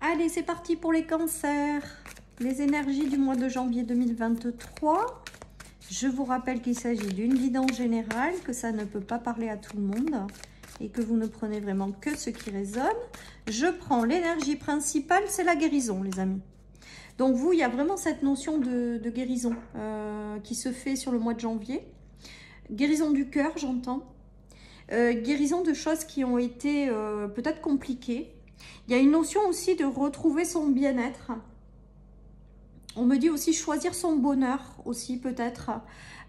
Allez, c'est parti pour les cancers. Les énergies du mois de janvier 2023. Je vous rappelle qu'il s'agit d'une guidance générale, que ça ne peut pas parler à tout le monde et que vous ne prenez vraiment que ce qui résonne. Je prends l'énergie principale, c'est la guérison, les amis. Donc vous, il y a vraiment cette notion de guérison qui se fait sur le mois de janvier. Guérison du cœur, j'entends. Guérison de choses qui ont été peut-être compliquées. Il y a une notion aussi de retrouver son bien-être. On me dit aussi choisir son bonheur aussi peut-être.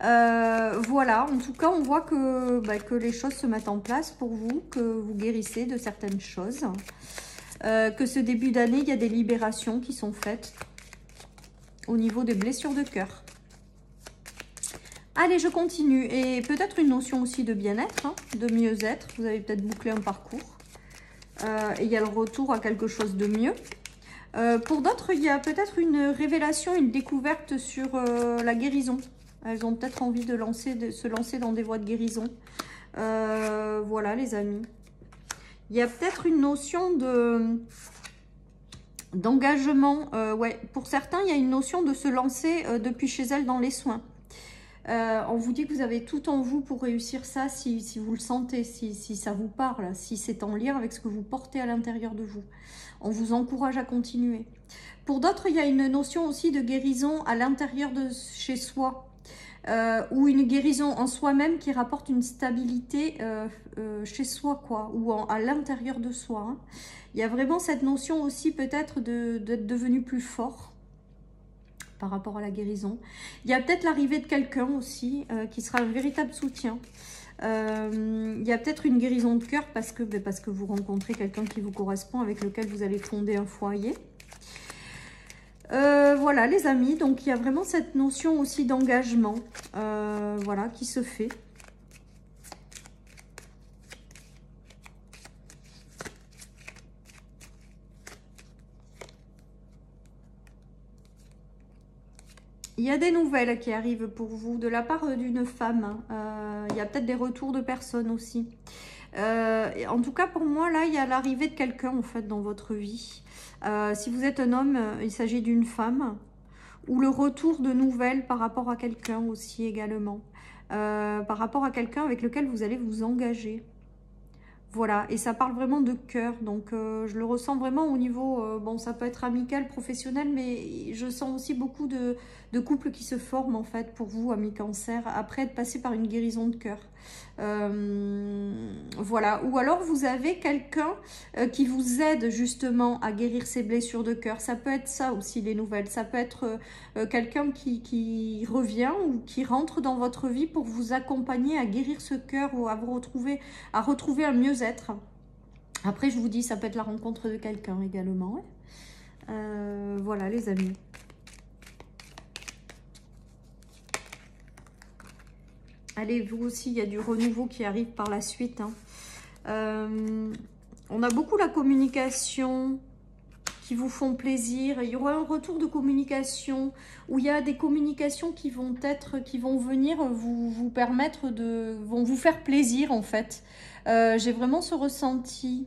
Voilà, en tout cas on voit que les choses se mettent en place pour vous, que vous guérissez de certaines choses. Que ce début d'année, il y a des libérations qui sont faites au niveau des blessures de cœur. Allez, je continue. Et peut-être une notion aussi de bien-être, hein, de mieux-être. Vous avez peut-être bouclé un parcours. Et il y a le retour à quelque chose de mieux. Pour d'autres, il y a peut-être une révélation, une découverte sur la guérison. Elles ont peut-être envie de se lancer dans des voies de guérison. Voilà, les amis. Il y a peut-être une notion d'engagement. Ouais, pour certains, il y a une notion de se lancer depuis chez elles dans les soins. On vous dit que vous avez tout en vous pour réussir ça, si vous le sentez, si ça vous parle, si c'est en lien avec ce que vous portez à l'intérieur de vous. On vous encourage à continuer. Pour d'autres, il y a une notion aussi de guérison à l'intérieur de chez soi, ou une guérison en soi-même qui rapporte une stabilité chez soi, quoi, ou à l'intérieur de soi. Hein. Il y a vraiment cette notion aussi peut-être d'être devenu plus fort par rapport à la guérison. Il y a peut-être l'arrivée de quelqu'un aussi qui sera un véritable soutien. Il y a peut-être une guérison de cœur parce que vous rencontrez quelqu'un qui vous correspond, avec lequel vous allez fonder un foyer. Voilà les amis, donc il y a vraiment cette notion aussi d'engagement voilà, qui se fait. Il y a des nouvelles qui arrivent pour vous de la part d'une femme. Il y a peut-être des retours de personnes aussi. En tout cas, pour moi, là, il y a l'arrivée de quelqu'un, en fait, dans votre vie. Si vous êtes un homme, il s'agit d'une femme. Ou le retour de nouvelles par rapport à quelqu'un aussi également. Par rapport à quelqu'un avec lequel vous allez vous engager. Voilà, et ça parle vraiment de cœur, donc je le ressens vraiment au niveau, bon ça peut être amical, professionnel, mais je sens aussi beaucoup de couples qui se forment en fait pour vous, amis cancer, après être passé par une guérison de cœur. Voilà, ou alors vous avez quelqu'un qui vous aide justement à guérir ses blessures de cœur, ça peut être ça aussi les nouvelles, ça peut être quelqu'un qui revient ou qui rentre dans votre vie pour vous accompagner à guérir ce cœur ou à retrouver un mieux-être. Après, je vous dis, ça peut être la rencontre de quelqu'un également. Voilà, les amis. Allez, vous aussi, il y a du renouveau qui arrive par la suite. Hein. On a beaucoup la communication qui vous font plaisir. Il y aura un retour de communication où il y a des communications qui vont venir vous permettre vont vous faire plaisir en fait. J'ai vraiment ce ressenti.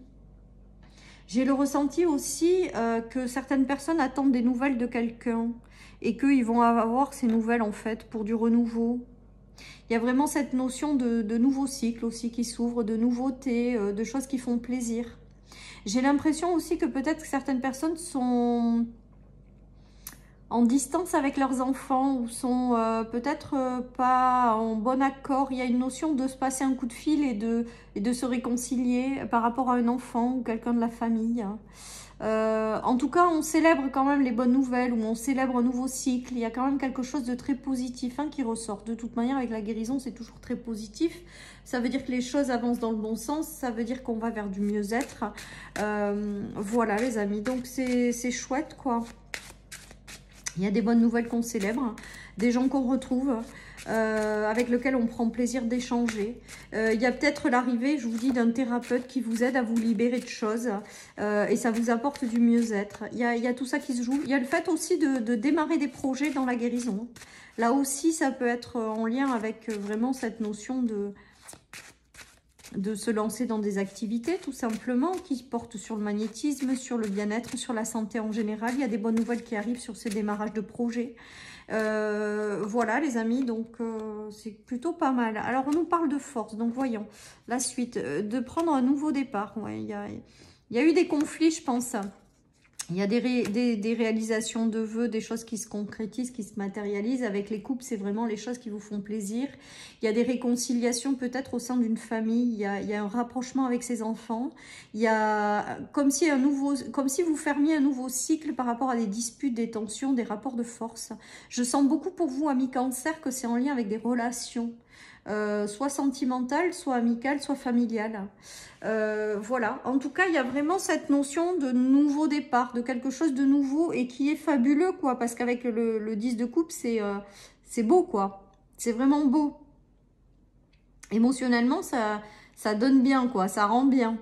J'ai le ressenti aussi que certaines personnes attendent des nouvelles de quelqu'un et qu'ils vont avoir ces nouvelles en fait pour du renouveau. Il y a vraiment cette notion de nouveau cycle aussi qui s'ouvre, de nouveautés, de choses qui font plaisir. J'ai l'impression aussi que peut-être certaines personnes sont en distance avec leurs enfants ou sont peut-être pas en bon accord. Il y a une notion de se passer un coup de fil et de se réconcilier par rapport à un enfant ou quelqu'un de la famille. En tout cas, on célèbre quand même les bonnes nouvelles ou on célèbre un nouveau cycle. Il y a quand même quelque chose de très positif hein, qui ressort. De toute manière, avec la guérison, c'est toujours très positif. Ça veut dire que les choses avancent dans le bon sens. Ça veut dire qu'on va vers du mieux-être. Voilà, les amis. Donc, c'est chouette, quoi. Il y a des bonnes nouvelles qu'on célèbre, des gens qu'on retrouve, avec lesquels on prend plaisir d'échanger. Il y a peut-être l'arrivée, je vous dis, d'un thérapeute qui vous aide à vous libérer de choses et ça vous apporte du mieux-être. Il y a tout ça qui se joue. Il y a le fait aussi de démarrer des projets dans la guérison. Là aussi, ça peut être en lien avec vraiment cette notion de se lancer dans des activités tout simplement qui portent sur le magnétisme, sur le bien-être, sur la santé en général. Il y a des bonnes nouvelles qui arrivent sur ces démarrages de projets. Voilà les amis, donc c'est plutôt pas mal. Alors on nous parle de force, donc voyons la suite, de prendre un nouveau départ. Ouais, il y a eu des conflits, je pense. Il y a des réalisations de vœux, des choses qui se concrétisent, qui se matérialisent. Avec les couples, c'est vraiment les choses qui vous font plaisir. Il y a des réconciliations peut-être au sein d'une famille. Il y a un rapprochement avec ses enfants. Il y a comme si vous fermiez un nouveau cycle par rapport à des disputes, des tensions, des rapports de force. Je sens beaucoup pour vous, amis Cancer, que c'est en lien avec des relations. Soit sentimentale, soit amicale, soit familiale. Voilà, en tout cas, il y a vraiment cette notion de nouveau départ, de quelque chose de nouveau et qui est fabuleux, quoi, parce qu'avec le 10 de coupe, c'est beau, quoi. C'est vraiment beau. Émotionnellement, ça donne bien, quoi, ça rend bien.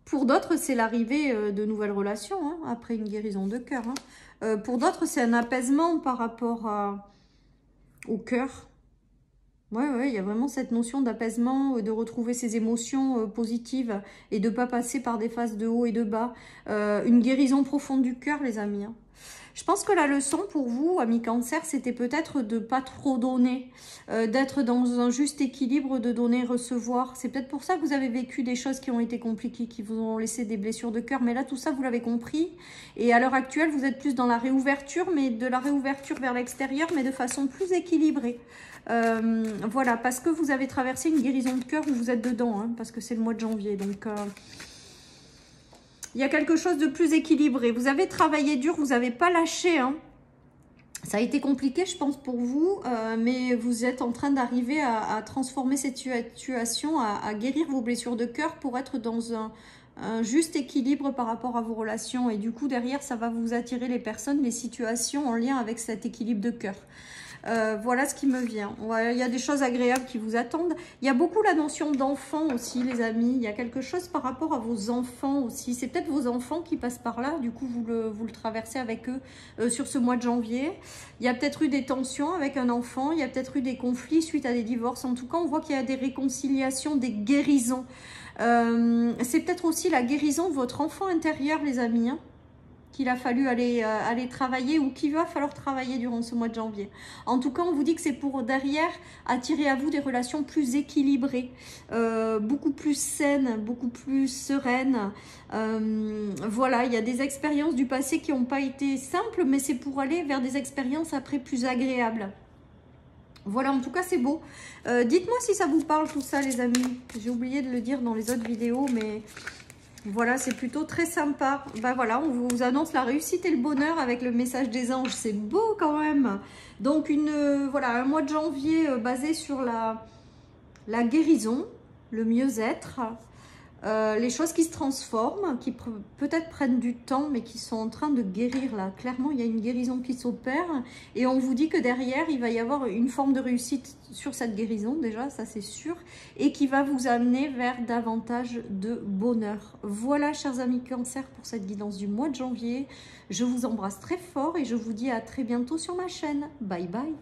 Pour d'autres, c'est l'arrivée de nouvelles relations, hein, après une guérison de cœur. Hein. Pour d'autres, c'est un apaisement par rapport au cœur. Ouais, il y a vraiment cette notion d'apaisement, de retrouver ses émotions positives et de ne pas passer par des phases de haut et de bas. Une guérison profonde du cœur, les amis. Hein. Je pense que la leçon pour vous, amis Cancer, c'était peut-être de ne pas trop donner, d'être dans un juste équilibre de donner et recevoir. C'est peut-être pour ça que vous avez vécu des choses qui ont été compliquées, qui vous ont laissé des blessures de cœur. Mais là, tout ça, vous l'avez compris. Et à l'heure actuelle, vous êtes plus dans la réouverture, mais de la réouverture vers l'extérieur, mais de façon plus équilibrée. Voilà, parce que vous avez traversé une guérison de cœur où vous êtes dedans, hein, parce que c'est le mois de janvier. Donc, il y a quelque chose de plus équilibré. Vous avez travaillé dur, vous n'avez pas lâché. Hein. Ça a été compliqué, je pense, pour vous, mais vous êtes en train d'arriver à transformer cette situation, à guérir vos blessures de cœur pour être dans un juste équilibre par rapport à vos relations. Et du coup, derrière, ça va vous attirer les personnes, les situations en lien avec cet équilibre de cœur. Voilà ce qui me vient. Ouais, il y a des choses agréables qui vous attendent. Il y a beaucoup la notion d'enfant aussi, les amis. Il y a quelque chose par rapport à vos enfants aussi. C'est peut-être vos enfants qui passent par là. Du coup, vous le traversez avec eux sur ce mois de janvier. Il y a peut-être eu des tensions avec un enfant. Il y a peut-être eu des conflits suite à des divorces. En tout cas, on voit qu'il y a des réconciliations, des guérisons. C'est peut-être aussi la guérison de votre enfant intérieur, les amis, hein, qu'il a fallu aller travailler ou qu'il va falloir travailler durant ce mois de janvier. En tout cas, on vous dit que c'est pour derrière attirer à vous des relations plus équilibrées, beaucoup plus saines, beaucoup plus sereines. Voilà, il y a des expériences du passé qui n'ont pas été simples, mais c'est pour aller vers des expériences après plus agréables. Voilà, en tout cas, c'est beau. Dites-moi si ça vous parle tout ça, les amis. J'ai oublié de le dire dans les autres vidéos, mais... Voilà, c'est plutôt très sympa. Ben voilà, on vous annonce la réussite et le bonheur avec le message des anges. C'est beau quand même. Donc, voilà, un mois de janvier basé sur la guérison, le mieux-être, les choses qui se transforment, qui peut-être prennent du temps, mais qui sont en train de guérir là. Clairement, il y a une guérison qui s'opère et on vous dit que derrière, il va y avoir une forme de réussite sur cette guérison, déjà, ça c'est sûr, et qui va vous amener vers davantage de bonheur. Voilà, chers amis Cancer, pour cette guidance du mois de janvier. Je vous embrasse très fort et je vous dis à très bientôt sur ma chaîne. Bye bye.